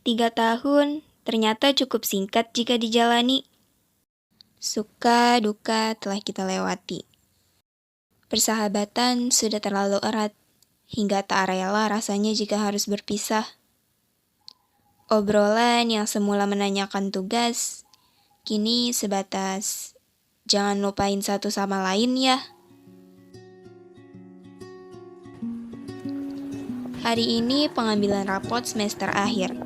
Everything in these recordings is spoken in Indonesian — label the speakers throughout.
Speaker 1: 3 tahun ternyata cukup singkat jika dijalani. Suka duka telah kita lewati. Persahabatan sudah terlalu erat, hingga tak rela rasanya jika harus berpisah. Obrolan yang semula menanyakan tugas, kini sebatas, jangan lupain satu sama lain ya. Hari ini pengambilan rapot semester akhir.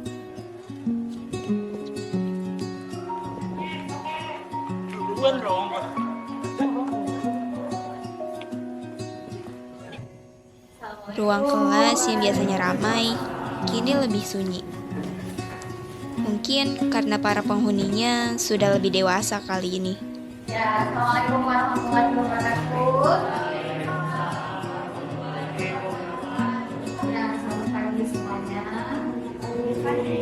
Speaker 1: Ruang kelas yang biasanya ramai, kini lebih sunyi. Mungkin karena para penghuninya sudah lebih dewasa kali ini.
Speaker 2: Ya, Assalamualaikum warahmatullahi wabarakatuh. Ya, selamat pagi semuanya. Hari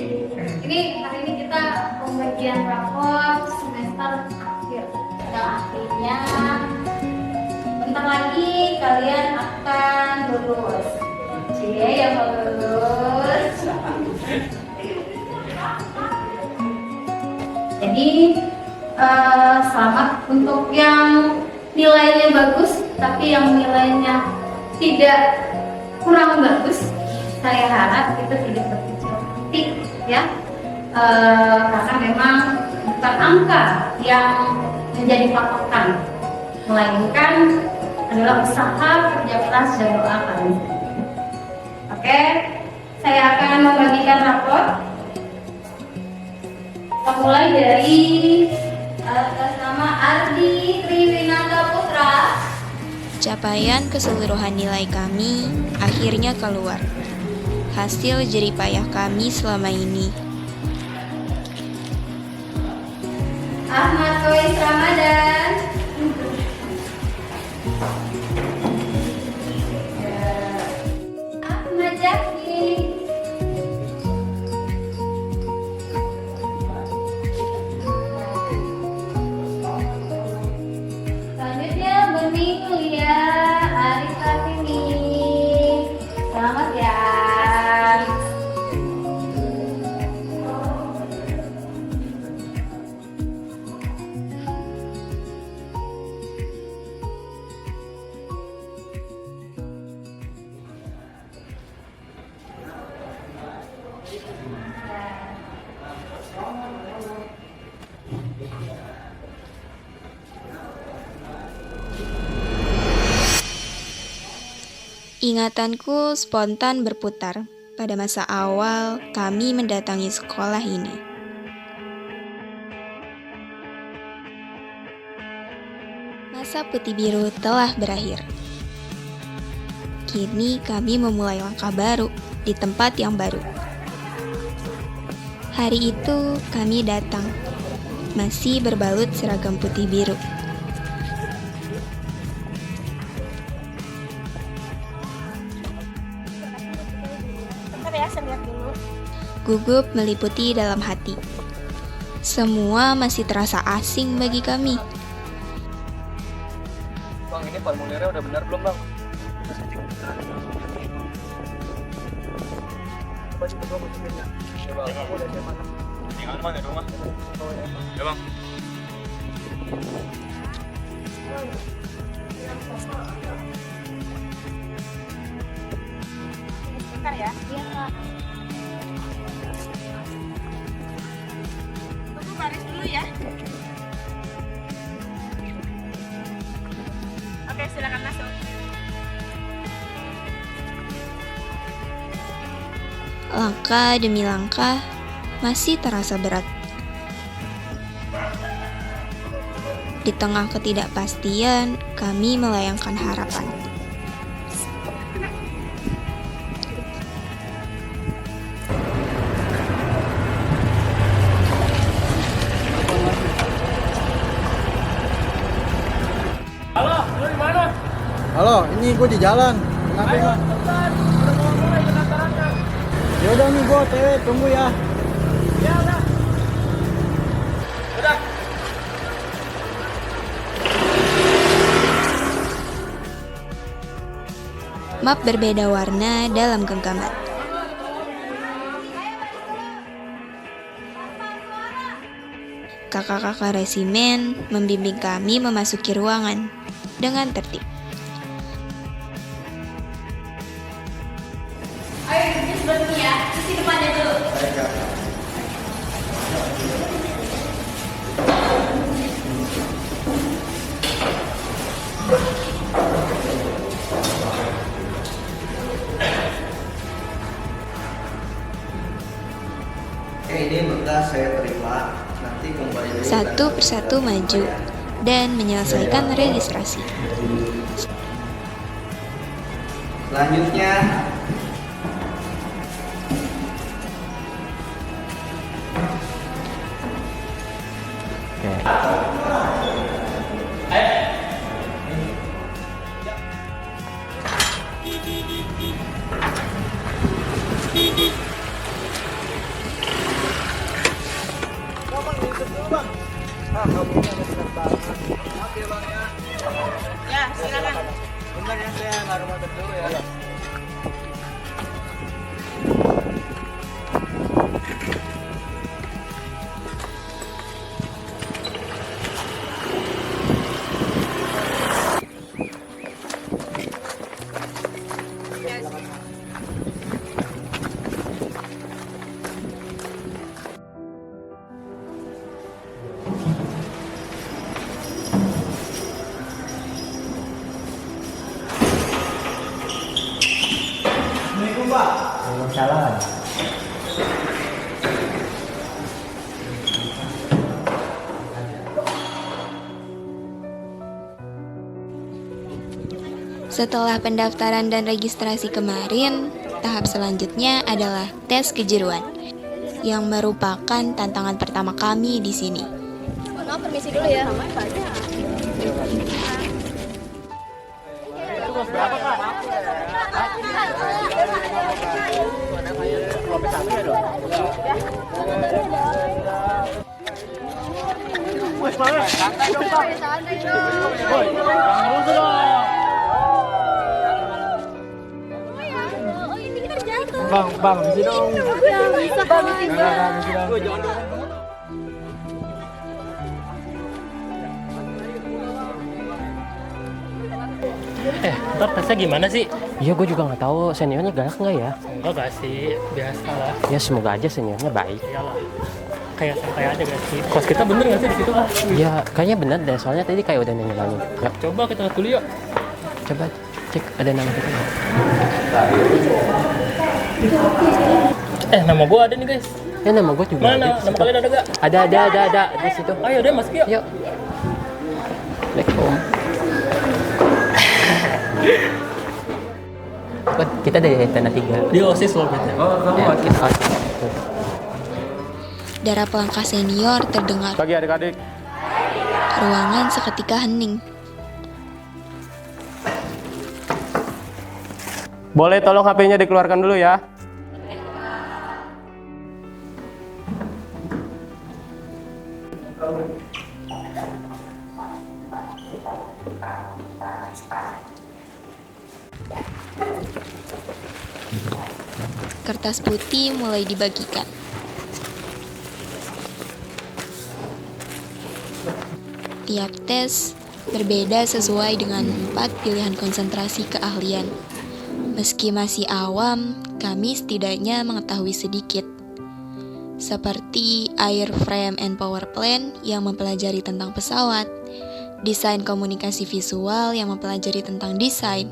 Speaker 2: ini kita pembagian rapor semester akhir. Yang artinya bentar lagi kalian akan lulus. Cie, yang mau lulus. Jadi selamat untuk yang nilainya bagus, tapi yang nilainya tidak kurang bagus. Saya harap itu tidak berkecil hati, ya, karena memang bukan angka yang menjadi patokan, melainkan adalah usaha, kerja keras, dan doa kalian. Oke, saya akan membagikan rapor. Kita mulai dari atas nama Ardi Triwinanda Putra.
Speaker 1: Capaian keseluruhan nilai kami akhirnya keluar. Hasil jerih payah kami selama ini.
Speaker 2: Ahmad Tois Ramadan. Ahmad Jaki. Selanjutnya Bening Lia Arif Fatimi. Selamat ya.
Speaker 1: Ingatanku spontan berputar pada masa awal kami mendatangi sekolah ini. Masa putih biru telah berakhir. Kini kami memulai langkah baru di tempat yang baru. Hari itu kami datang, masih berbalut seragam putih biru. Gugup meliputi dalam hati. Semua masih terasa asing bagi kami.
Speaker 3: Bang, ini formulirnya udah benar belum, Bang? Coba sih berdua masukin ya. Ya, Bang. Aku udah siap mana? Tinggal Bang, di rumah. Oh, ya, Bang. Ya, Bang.
Speaker 2: Bentar ya. Iya, Kak. Tunggu baris dulu ya. Oke, silakan masuk.
Speaker 1: Langkah demi langkah masih terasa berat. Di tengah ketidakpastian, kami melayangkan harapan.
Speaker 3: Halo, lu di mana?
Speaker 4: Halo, ini gue di jalan. Kenapa
Speaker 3: Ayo,
Speaker 4: emang?
Speaker 3: cepetan. Udah mau mulai pendaftarannya.
Speaker 4: Ya udah nih gue TW, tunggu ya.
Speaker 3: Ya udah. Udah.
Speaker 1: Map berbeda warna dalam genggaman. Kakak-kakak resimen membimbing kami memasuki ruangan dengan tertib.
Speaker 2: Ayo, just berhenti ya. Di depannya dulu.
Speaker 4: Ini berkas saya terima. Nanti kembali.
Speaker 1: Satu persatu maju dan menyelesaikan registrasi.
Speaker 4: Selanjutnya,
Speaker 2: Ya, silakan.
Speaker 4: bentar ya saya ngaruh motor dulu ya. Assalamualaikum Pak. Waalaikumsalam.
Speaker 1: Setelah pendaftaran dan registrasi kemarin, tahap selanjutnya adalah tes kejeruan, yang merupakan tantangan pertama kami di sini.
Speaker 2: Maaf, permisi dulu ya. Namanya banyak.
Speaker 3: Berapa Kak? Kopi satu ya dong? Wih, semangat. Santai dong, Pak. Woi, jangan ngerusuh dong. Bang, misi dong.
Speaker 2: Bang, misi dong.
Speaker 3: Woi, jangan dong.
Speaker 5: Ntar tesnya gimana sih?
Speaker 6: Iya, gue juga nggak tahu seniornya galak nggak ya.
Speaker 5: Enggak gak sih, biasa lah.
Speaker 6: Ya semoga aja seniornya baik.
Speaker 5: Iyalah, kayak santai aja gak sih? Kos kita bener gak sih di situ?
Speaker 6: Ya kayaknya bener deh, soalnya tadi kayak udah nanya-nanya. Ya,
Speaker 5: Coba kita lihat dulu yuk.
Speaker 6: coba cek ada nama kita nggak?
Speaker 5: Nama gua ada nih guys.
Speaker 6: Ya nama gue juga
Speaker 5: Mana?
Speaker 6: ada.
Speaker 5: Nama kalian ada gak?
Speaker 6: Ada di situ.
Speaker 5: Ayo deh masuk yuk.
Speaker 6: Yuk. Assalamualaikum. Kita dari tanah 3.
Speaker 5: Di OSIS loh berarti.
Speaker 6: Ya, kita OSIS.
Speaker 1: Derap langkah senior terdengar.
Speaker 3: Pagi adik-adik.
Speaker 1: Ruangan seketika hening.
Speaker 3: Boleh tolong HP-nya dikeluarkan dulu ya.
Speaker 1: Kertas putih mulai dibagikan. Tiap tes berbeda sesuai dengan 4 pilihan konsentrasi keahlian. Meski masih awam, kami setidaknya mengetahui sedikit. Seperti airframe and power plant yang mempelajari tentang pesawat, desain komunikasi visual yang mempelajari tentang desain,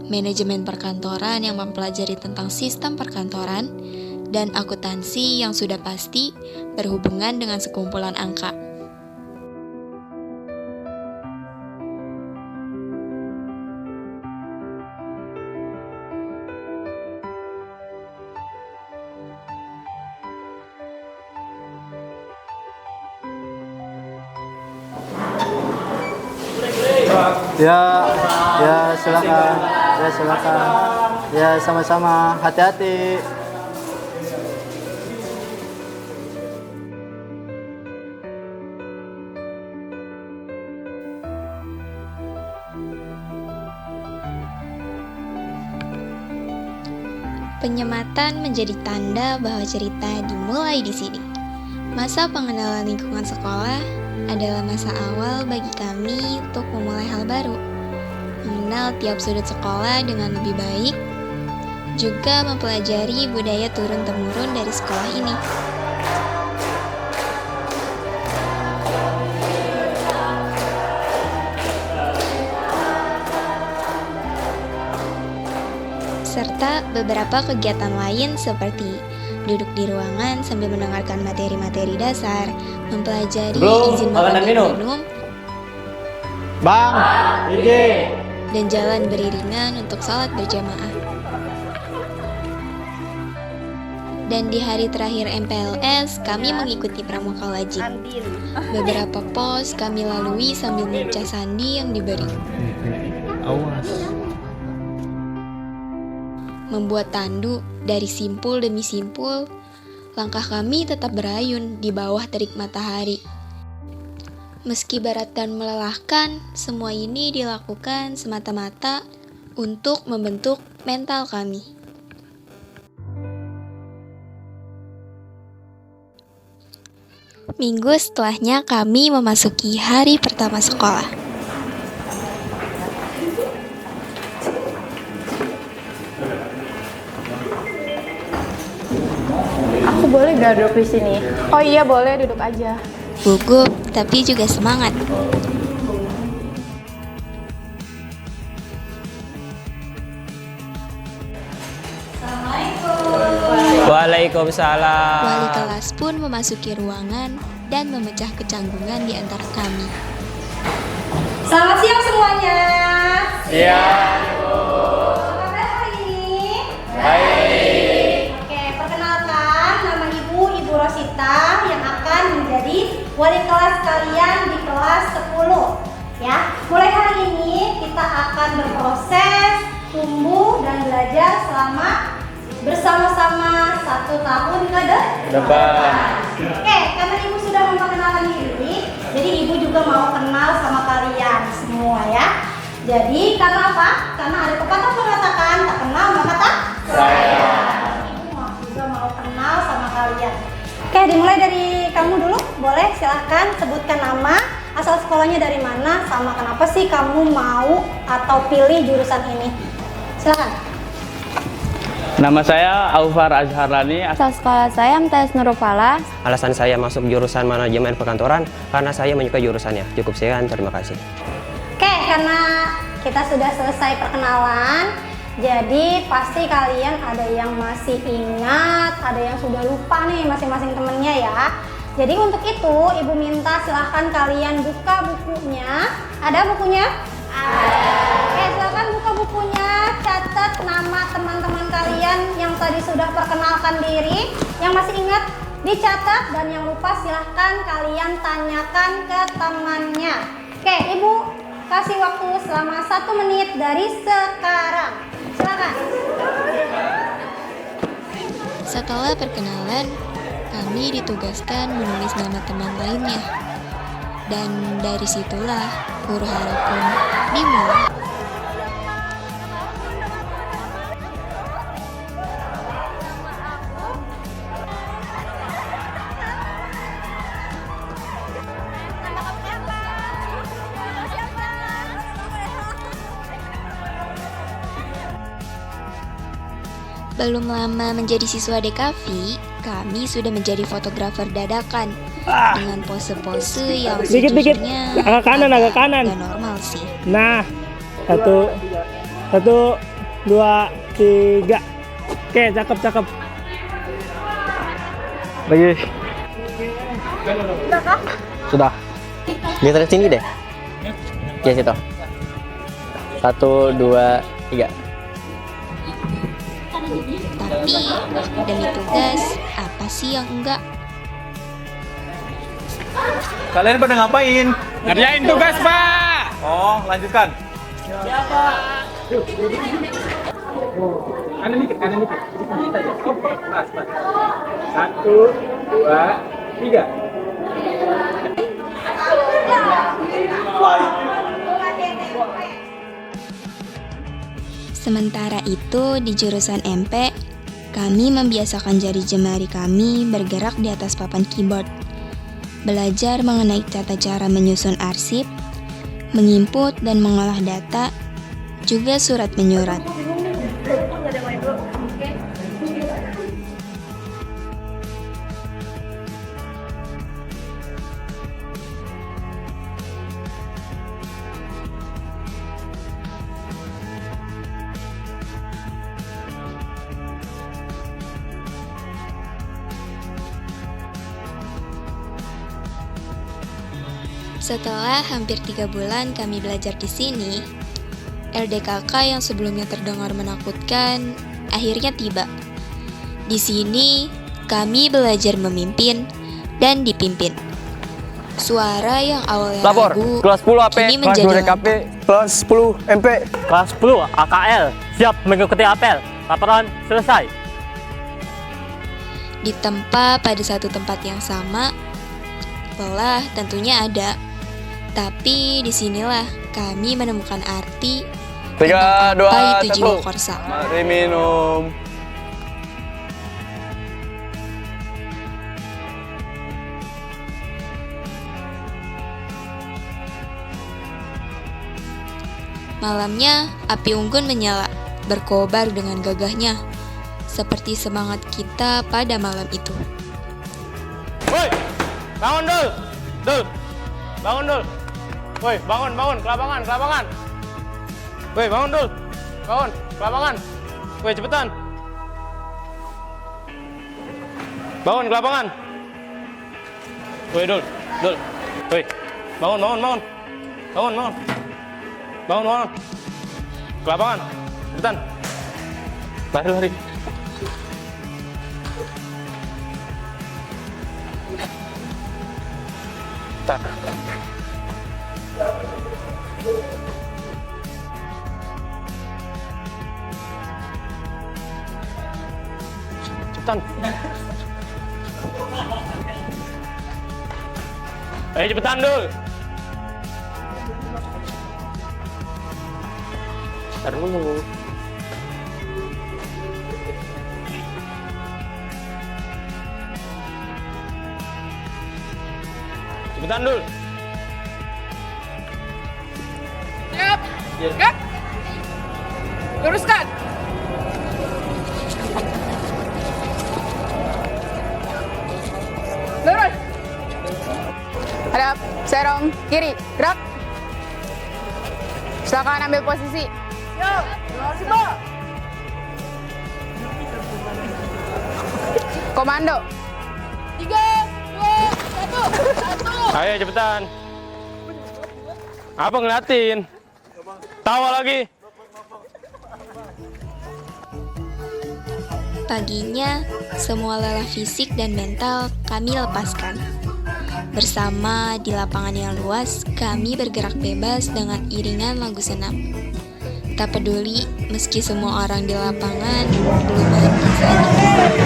Speaker 1: manajemen perkantoran yang mempelajari tentang sistem perkantoran, dan akuntansi yang sudah pasti berhubungan dengan sekumpulan angka.
Speaker 4: Ya silakan. Ya silakan. Ya sama-sama. Hati-hati.
Speaker 1: Penyematan menjadi tanda bahwa cerita dimulai di sini. Masa pengenalan lingkungan sekolah adalah masa awal bagi kami untuk memulai hal baru, mengenal tiap sudut sekolah dengan lebih baik, juga mempelajari budaya turun-temurun dari sekolah ini. Serta beberapa kegiatan lain seperti duduk di ruangan sambil mendengarkan materi-materi dasar, mempelajari izin makan dan minum,
Speaker 4: Bang, izin.
Speaker 1: dan jalan beriringan untuk sholat berjamaah. Dan di hari terakhir MPLS, kami mengikuti pramuka wajib. Beberapa pos kami lalui sambil memecah sandi yang diberi. Membuat tandu dari simpul demi simpul, langkah kami tetap berayun di bawah terik matahari. Meski berat dan melelahkan, semua ini dilakukan semata-mata untuk membentuk mental kami. Minggu setelahnya kami memasuki hari pertama sekolah.
Speaker 2: Aku boleh gak duduk di sini? Oh iya boleh, duduk aja.
Speaker 1: Gugup, tapi juga semangat.
Speaker 6: Waalaikumsalam.
Speaker 1: Wali kelas pun memasuki ruangan dan memecah kecanggungan di antara kami.
Speaker 7: Selamat siang semuanya.
Speaker 3: Iya.
Speaker 7: Apa kabar hari ini?
Speaker 3: Baik.
Speaker 7: Oke, perkenalkan nama Ibu Rosita yang akan menjadi wali kelas kalian di kelas 10. Ya, mulai hari ini kita akan berproses, tumbuh dan belajar selama bersama-sama 1 tahun ke
Speaker 3: Depan.
Speaker 7: Oke, karena Ibu sudah memperkenalkan diri, jadi Ibu juga mau kenal sama kalian semua ya. Jadi karena apa? Karena ada pepatah mengatakan tak kenal maka tak sayang. Ibu juga mau kenal sama kalian. Oke, dimulai dari kamu dulu. Boleh, silahkan sebutkan nama, asal sekolahnya dari mana, sama kenapa sih kamu mau atau pilih jurusan ini. Silahkan.
Speaker 8: Nama saya Aufar Azharlani.
Speaker 2: Asal sekolah saya MTS Nurufala.
Speaker 6: Alasan saya masuk jurusan manajemen perkantoran karena saya menyukai jurusannya. Cukup sekian, terima kasih.
Speaker 7: Oke, karena kita sudah selesai perkenalan, jadi pasti kalian ada yang masih ingat, ada yang sudah lupa nih masing-masing temennya ya. Jadi untuk itu, Ibu minta silahkan kalian buka bukunya. Ada bukunya? Oke, silahkan buka bukunya, catat nama teman-teman kalian yang tadi sudah perkenalkan diri. Yang masih ingat, dicatat, dan yang lupa silahkan kalian tanyakan ke temannya. Oke, Ibu kasih waktu selama 1 menit dari sekarang. Silakan.
Speaker 1: Setelah perkenalan, kami ditugaskan menulis nama teman lainnya. Dan dari situlah huru hara pun dimulai. Belum lama menjadi siswa DKV, kami sudah menjadi fotografer dadakan dengan pose-pose yang sejujurnya
Speaker 5: agak kanan.
Speaker 1: gak normal sih.
Speaker 5: Nah, 1, 2, 3. Oke, cakep.
Speaker 4: Lagi. Sudah.
Speaker 6: Geser sini deh. Ya situ. 1, 2, 3.
Speaker 1: Tapi demi tugas, apa sih yang enggak?
Speaker 3: Kalian pada ngapain?
Speaker 8: Ngerjain tugas, Pak.
Speaker 3: Oh, lanjutkan.
Speaker 8: Kanan dikit. Pas. 1, 2, 3.
Speaker 1: Sementara itu di jurusan MP, Kami membiasakan jari jemari kami bergerak di atas papan keyboard, belajar mengenai tata cara menyusun arsip, menginput dan mengolah data, juga surat menyurat. Setelah hampir 3 bulan kami belajar di sini, LDKK yang sebelumnya terdengar menakutkan akhirnya tiba. Di sini kami belajar memimpin dan dipimpin. Suara yang awalnya
Speaker 3: Lapor,
Speaker 1: ragu
Speaker 3: kelas 10 AP,
Speaker 1: kini
Speaker 3: kelas
Speaker 1: menjadi
Speaker 3: 2 DKP, kelas 10 MP.
Speaker 5: Kelas 10 AKL, siap mengikuti apel. Laporan selesai.
Speaker 1: ditempa pada satu tempat yang sama. Lelah tentunya ada, tapi disinilah kami menemukan arti
Speaker 3: 3, 2,
Speaker 1: apa itu jiwa
Speaker 3: 1.
Speaker 1: korsa.
Speaker 3: Mari minum.
Speaker 1: Malamnya, api unggun menyala, berkobar dengan gagahnya, seperti semangat kita pada malam itu.
Speaker 8: Woi, bangun Dul. Dul, bangun Dul. Woi, bangun, bangun, kelapangan, kelapangan. Woi, bangun Dul. Bangun, kelapangan. Woi, cepetan. Bangun, kelapangan. Woi, Dul, Dul. Woi, bangun, bangun, bangun. Bangun, bangun. Bangun, bangun. Kelapangan, cepetan. Lari, lari. Tak. Cepetan. Ayo cepetan dulu. Ntar dulu. Cepetan dulu.
Speaker 2: Siap. Siap. Luruskan. Lurus. Hadap, serong, kiri, gerak. Silakan ambil posisi. Siap. Komando. 3, 2, 1.
Speaker 8: Ayo cepetan. Apa ngeliatin? Tawa lagi.
Speaker 1: Paginya, semua lelah fisik dan mental kami lepaskan. Bersama di lapangan yang luas, kami bergerak bebas dengan iringan lagu senam. Tak peduli meski semua orang di lapangan belum mandi saat itu.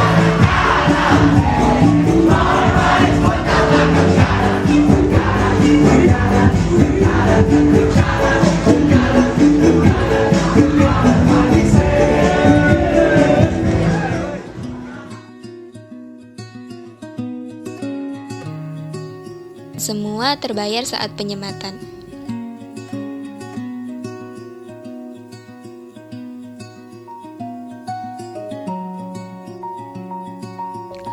Speaker 1: Semua terbayar saat penyematan.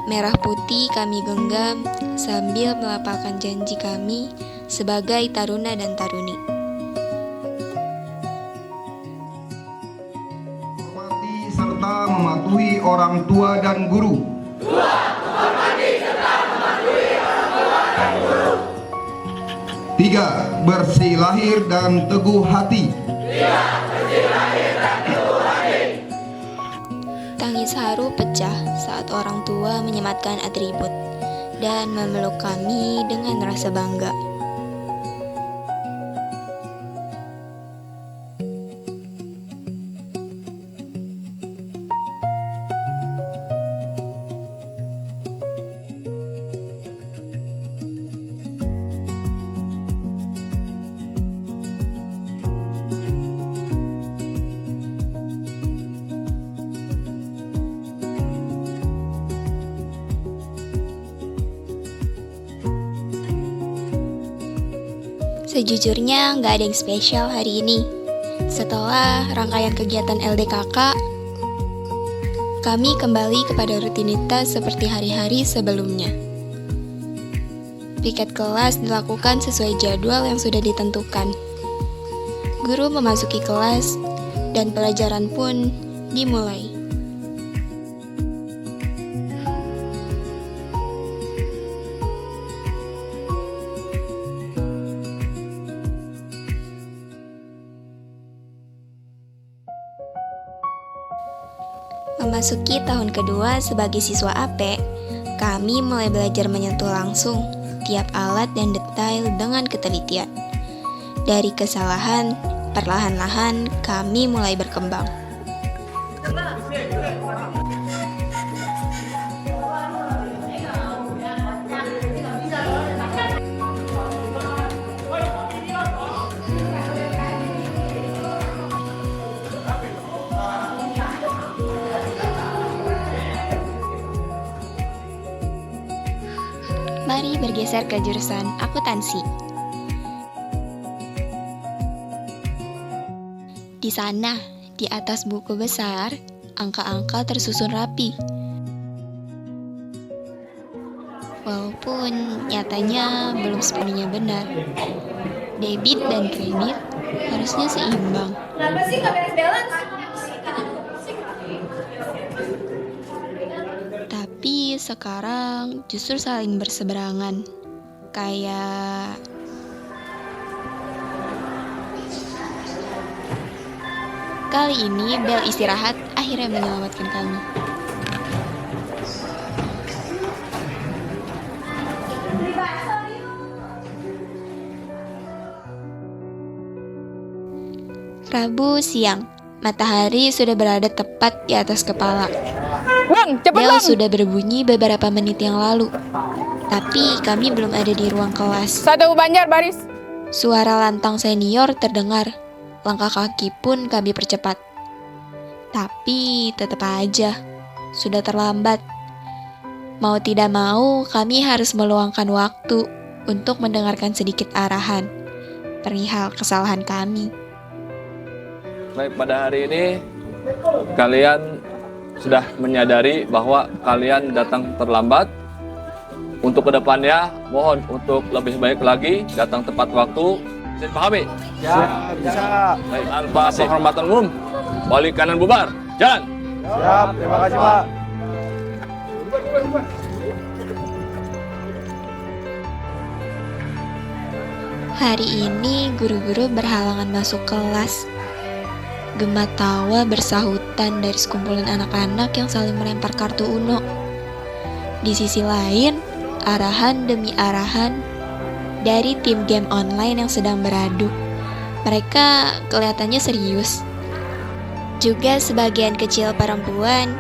Speaker 1: Merah putih kami genggam sambil melapalkan janji kami sebagai taruna dan taruni.
Speaker 9: Hormati serta mematuhi orang tua dan guru. Tiga, bersih lahir dan teguh hati.
Speaker 1: Tangis haru pecah saat orang tua menyematkan atribut dan memeluk kami dengan rasa bangga. Sejujurnya nggak ada yang spesial hari ini. Setelah rangkaian kegiatan LDKK, kami kembali kepada rutinitas seperti hari-hari sebelumnya. Piket kelas dilakukan sesuai jadwal yang sudah ditentukan. Guru memasuki kelas dan pelajaran pun dimulai. Memasuki tahun kedua sebagai siswa AP, kami mulai belajar menyentuh langsung tiap alat dan detail dengan ketelitian. Dari kesalahan, perlahan-lahan kami mulai berkembang. Mari bergeser ke jurusan akuntansi. Di sana, di atas buku besar, angka-angka tersusun rapi. Walaupun nyatanya belum sepenuhnya benar. Debit dan kredit harusnya seimbang.
Speaker 2: Kenapa sih nggak balance?
Speaker 1: Tapi sekarang justru saling berseberangan. Kayak kali ini bel istirahat akhirnya menyelamatkan kami. Rabu siang, matahari sudah berada tepat di atas kepala.
Speaker 2: Bang, cepet
Speaker 1: Bel
Speaker 2: bang!
Speaker 1: sudah berbunyi beberapa menit yang lalu, tapi kami belum ada di ruang kelas.
Speaker 2: Satu banjar baris.
Speaker 1: Suara lantang senior terdengar, langkah kaki pun kami percepat. Tapi tetap aja, sudah terlambat. Mau tidak mau, kami harus meluangkan waktu untuk mendengarkan sedikit arahan perihal kesalahan kami.
Speaker 10: Baik, pada hari ini kalian sudah menyadari bahwa kalian datang terlambat. Untuk kedepannya, mohon untuk lebih baik lagi, datang tepat waktu. Bisa dipahami?
Speaker 3: Ya, bisa.
Speaker 10: Baik, tanpa penghormatan umum, balik kanan bubar. Jalan!
Speaker 3: Siap, terima kasih Pak.
Speaker 1: Hari ini guru-guru berhalangan masuk kelas. Gema tawa bersahutan dari sekumpulan anak-anak yang saling melempar kartu Uno. Di sisi lain, arahan demi arahan dari tim game online yang sedang beradu. Mereka kelihatannya serius. Juga sebagian kecil perempuan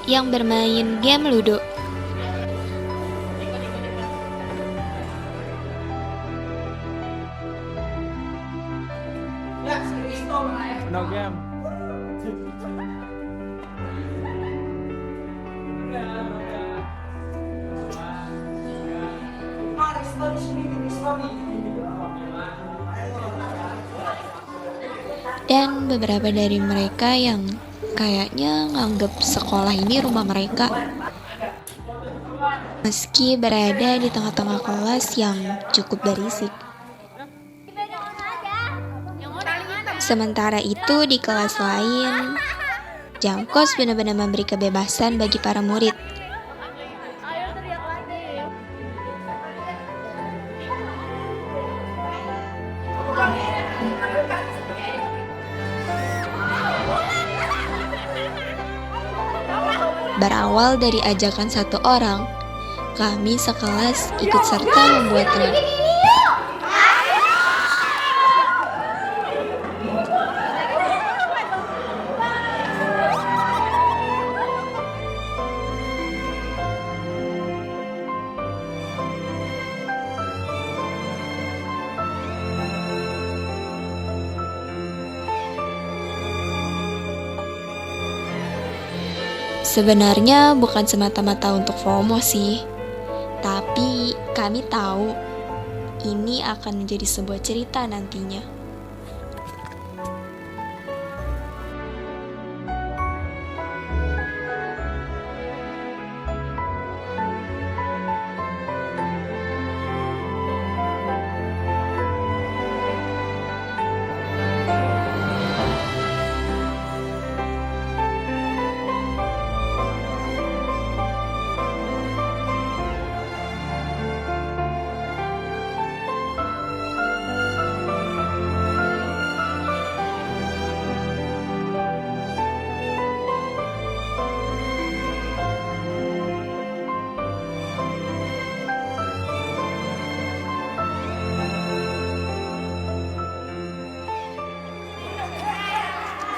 Speaker 1: yang bermain game Ludo.
Speaker 3: No game.
Speaker 1: Dan beberapa dari mereka yang kayaknya nganggep sekolah ini rumah mereka. Meski berada di tengah-tengah kelas yang cukup berisik. Sementara itu di kelas lain, Jangkos benar-benar memberi kebebasan bagi para murid. Berawal dari ajakan satu orang, kami sekelas ikut serta membuatnya. Sebenarnya bukan semata-mata untuk FOMO sih, tapi kami tahu ini akan menjadi sebuah cerita nantinya.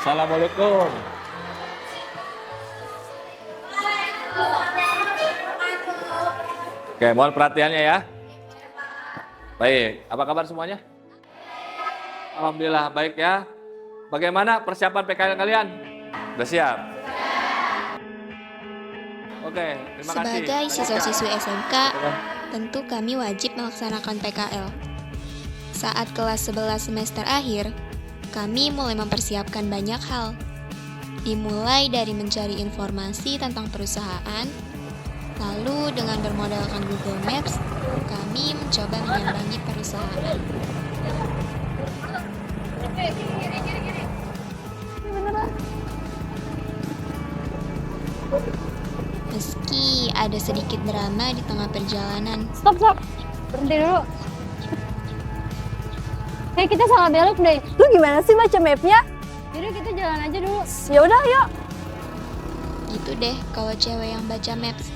Speaker 10: Assalamualaikum. Oke, mohon perhatiannya ya. Baik, apa kabar semuanya? Alhamdulillah baik ya. Bagaimana persiapan PKL kalian? Udah siap? Oke, terima kasih.
Speaker 1: Sebagai siswa-siswi SMK, tentu kami wajib melaksanakan PKL. Saat kelas 11 semester akhir, kami mulai mempersiapkan banyak hal. Dimulai dari mencari informasi tentang perusahaan, lalu dengan bermodalkan Google Maps, kami mencoba menyambangi perusahaan. Meski ada sedikit drama di tengah perjalanan,
Speaker 2: Stop. Berhenti dulu. Kayak kita salah belok deh. Lu gimana sih baca mapnya? Yaudah kita jalan aja dulu. Ya udah, yuk.
Speaker 1: gitu deh kalau cewek yang baca maps.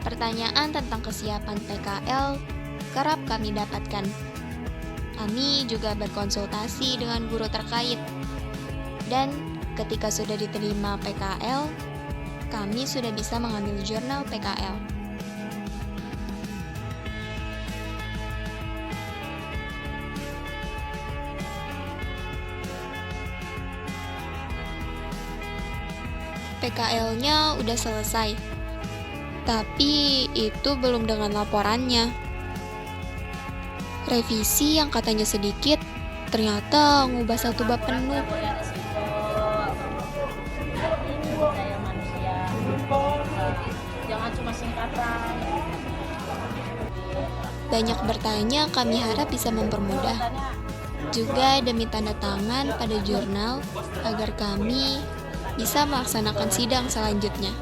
Speaker 1: Pertanyaan tentang kesiapan PKL kerap kami dapatkan. Kami juga berkonsultasi dengan guru terkait. Dan ketika sudah diterima PKL, kami sudah bisa mengambil jurnal PKL. PKL-nya udah selesai, tapi itu belum dengan laporannya. Revisi yang katanya sedikit, ternyata ngubah satu bab penuh.
Speaker 2: Jangan cuma singkatan.
Speaker 1: Banyak bertanya, kami harap bisa mempermudah. Juga demi tanda tangan pada jurnal agar kami bisa melaksanakan sidang selanjutnya.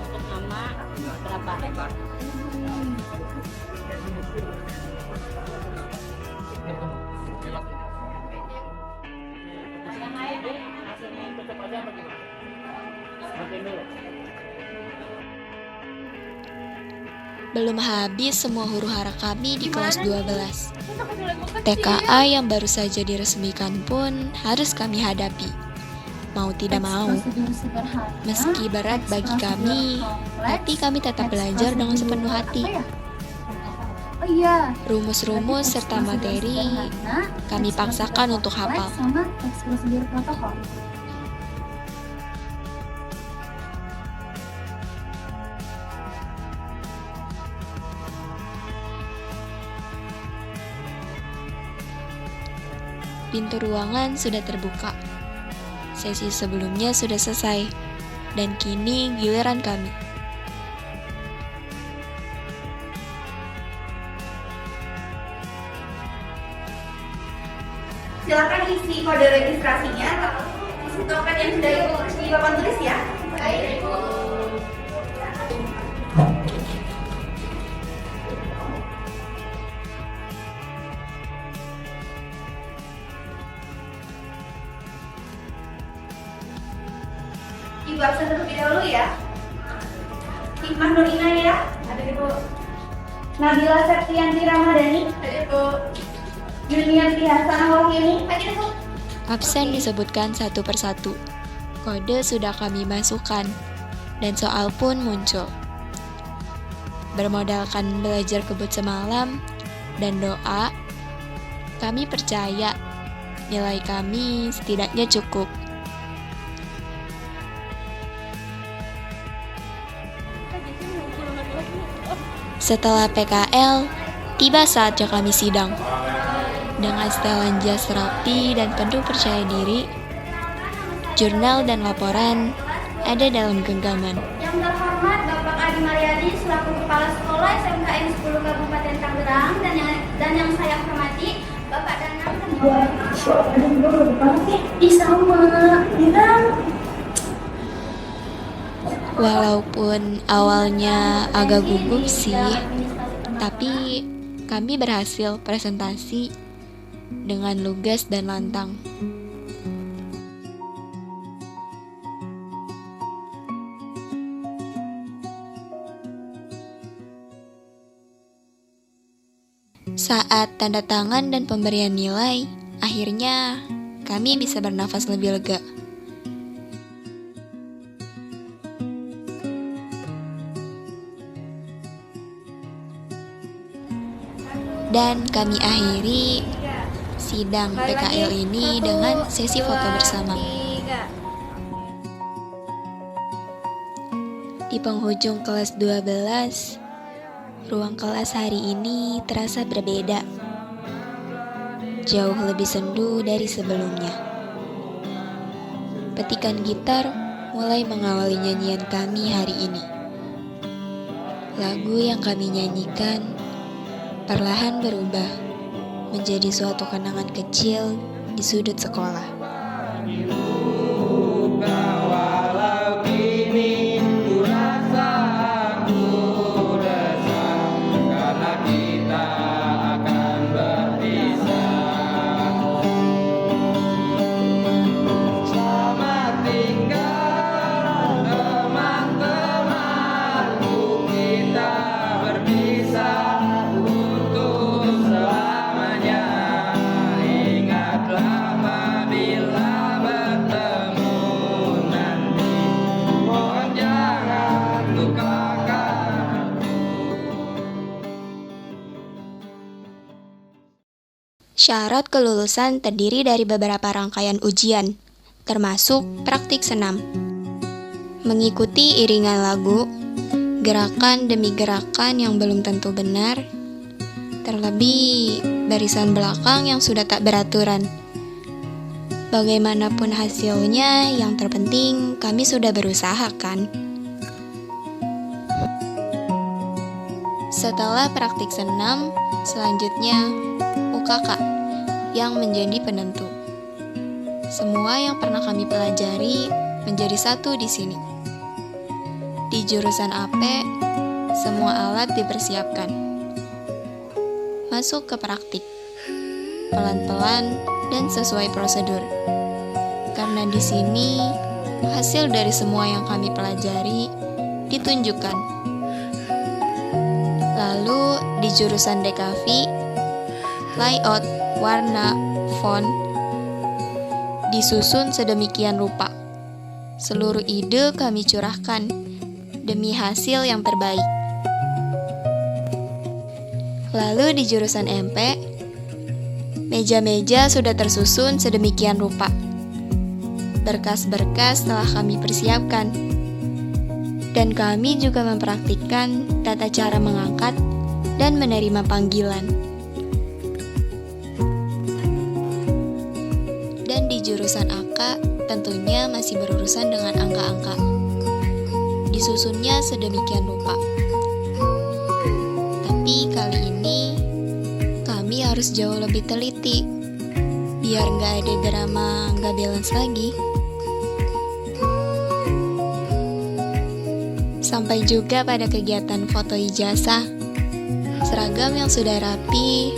Speaker 1: Belum habis semua huru-hara kami di kelas 12. TKA yang baru saja diresmikan pun harus kami hadapi. Mau tidak mau, meski berat bagi kami, tapi kami tetap belajar dengan sepenuh hati. Rumus-rumus serta materi kami paksakan untuk hafal. Pintu ruangan sudah terbuka. Sesi sebelumnya sudah selesai, dan kini giliran kami.
Speaker 11: Silakan isi kode registrasinya, isi token yang sudah Ibu di papan tulis ya. Baik, Ibu. Ibu absen terlebih dahulu ya. Hikmah Nur Inayah, ada Ibu. Nabila Septianti Ramadhani, ada Ibu. Yunianti Hasan Wahyuni, ada Ibu.
Speaker 1: Absen disebutkan satu persatu. Kode sudah kami masukkan, dan soal pun muncul. Bermodalkan belajar kebut semalam dan doa, kami percaya nilai kami setidaknya cukup. Setelah PKL, Tiba saatnya kami sidang. Dengan setelan jas rapi dan penuh percaya diri, jurnal dan laporan ada dalam genggaman.
Speaker 11: Yang terhormat Bapak Adi Mariadi selaku Kepala Sekolah SMKN 10 Kabupaten Tangerang dan yang saya hormati Bapak Danang
Speaker 1: Walaupun awalnya agak gugup sih, tapi kami berhasil presentasi dengan lugas dan lantang. Saat tanda tangan dan pemberian nilai, akhirnya kami bisa bernafas lebih lega. Dan kami akhiri sidang PKL ini dengan sesi foto bersama. Di penghujung kelas 12, ruang kelas hari ini terasa berbeda. Jauh lebih sendu dari sebelumnya. Petikan gitar mulai mengawali nyanyian kami hari ini. Lagu yang kami nyanyikan perlahan berubah menjadi suatu kenangan kecil di sudut sekolah. Syarat kelulusan terdiri dari beberapa rangkaian ujian, termasuk praktik senam. Mengikuti iringan lagu, gerakan demi gerakan yang belum tentu benar, terlebih barisan belakang yang sudah tak beraturan. Bagaimanapun hasilnya, yang terpenting kami sudah berusaha kan? Setelah praktik senam, selanjutnya UKK yang menjadi penentu. Semua yang pernah kami pelajari menjadi satu di sini. Di jurusan AP, semua alat dipersiapkan. Masuk ke praktik, pelan-pelan dan sesuai prosedur. Karena di sini, hasil dari semua yang kami pelajari ditunjukkan. Lalu di jurusan DKV, layout, warna, font disusun sedemikian rupa. Seluruh ide kami curahkan demi hasil yang terbaik. Lalu di jurusan MP, meja-meja sudah tersusun sedemikian rupa. Berkas-berkas telah kami persiapkan. Dan kami juga mempraktikkan tata cara mengangkat dan menerima panggilan. Dan di jurusan AK tentunya masih berurusan dengan angka-angka. Disusunnya sedemikian rupa. Tapi kali ini kami harus jauh lebih teliti biar nggak ada drama nggak balance lagi. Sampai juga pada kegiatan foto ijazah, seragam yang sudah rapi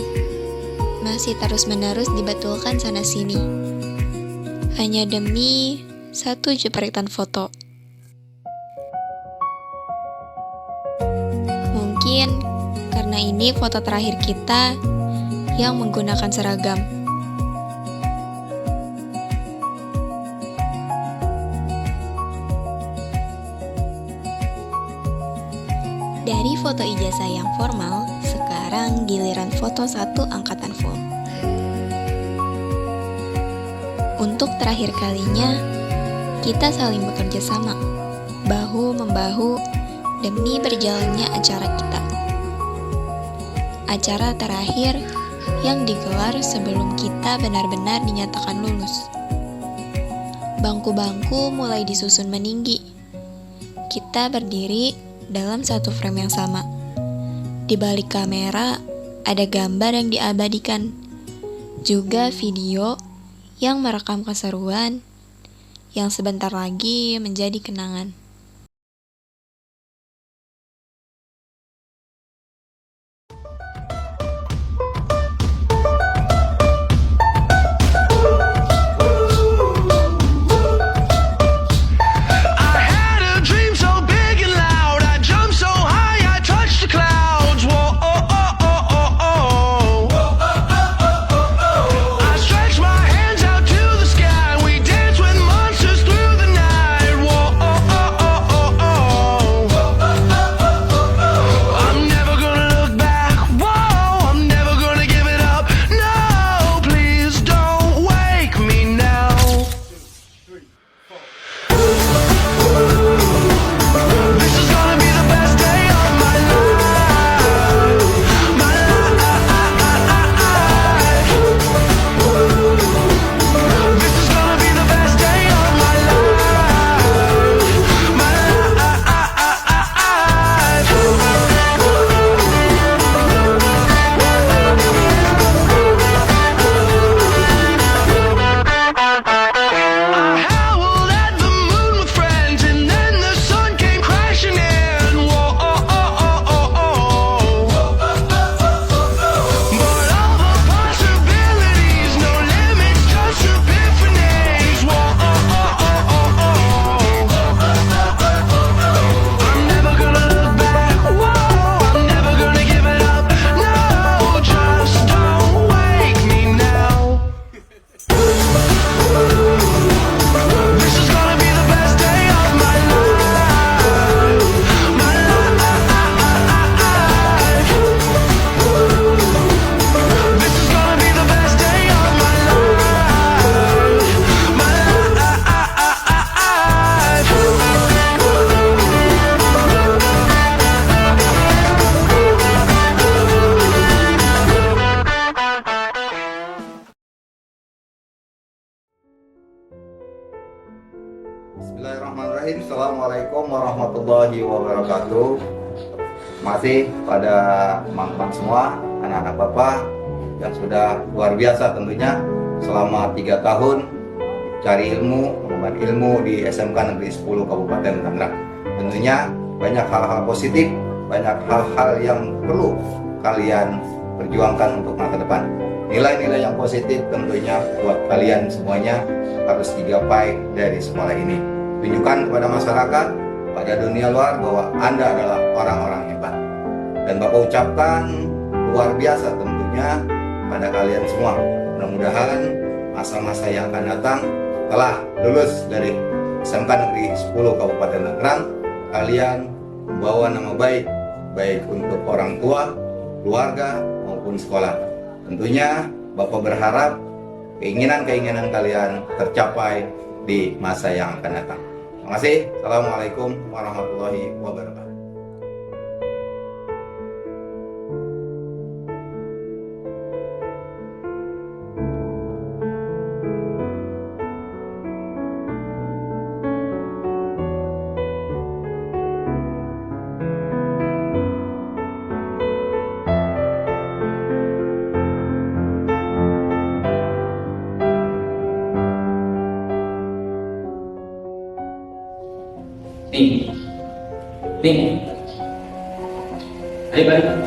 Speaker 1: masih terus-menerus dibetulkan sana-sini. Hanya demi satu jepretan foto. Mungkin karena ini foto terakhir kita yang menggunakan seragam. Dari foto ijazah yang formal, sekarang giliran foto satu angkatan full. Untuk terakhir kalinya, kita saling bekerja sama, bahu-membahu demi berjalannya acara kita. acara terakhir yang digelar sebelum kita benar-benar dinyatakan lulus. Bangku-bangku mulai disusun meninggi. Kita berdiri dalam satu frame yang sama. Di balik kamera ada gambar yang diabadikan, juga video yang merekam keseruan yang sebentar lagi menjadi kenangan.
Speaker 9: Bismillahirrahmanirrahim. Assalamualaikum warahmatullahi wabarakatuh. Masih pada mang-mang semua, anak-anak bapak yang sudah luar biasa tentunya selama 3 tahun cari ilmu, mengemban ilmu di SMK Negeri 10 Kabupaten Tangerang. Tentunya banyak hal-hal positif, banyak hal-hal yang perlu kalian perjuangkan untuk masa depan. Nilai-nilai yang positif tentunya buat kalian semuanya harus digapai dari sekolah ini. Tunjukkan kepada masyarakat, pada dunia luar bahwa Anda adalah orang-orang hebat. Dan Bapak ucapkan luar biasa tentunya pada kalian semua. Mudah-mudahan masa-masa yang akan datang telah lulus dari SMK Negeri 10 Kabupaten Tangerang, kalian membawa nama baik, baik untuk orang tua, keluarga, maupun sekolah. Tentunya Bapak berharap keinginan-keinginan kalian tercapai di masa yang akan datang. Terima kasih. Assalamualaikum warahmatullahi wabarakatuh.
Speaker 12: Nih, ayo balik.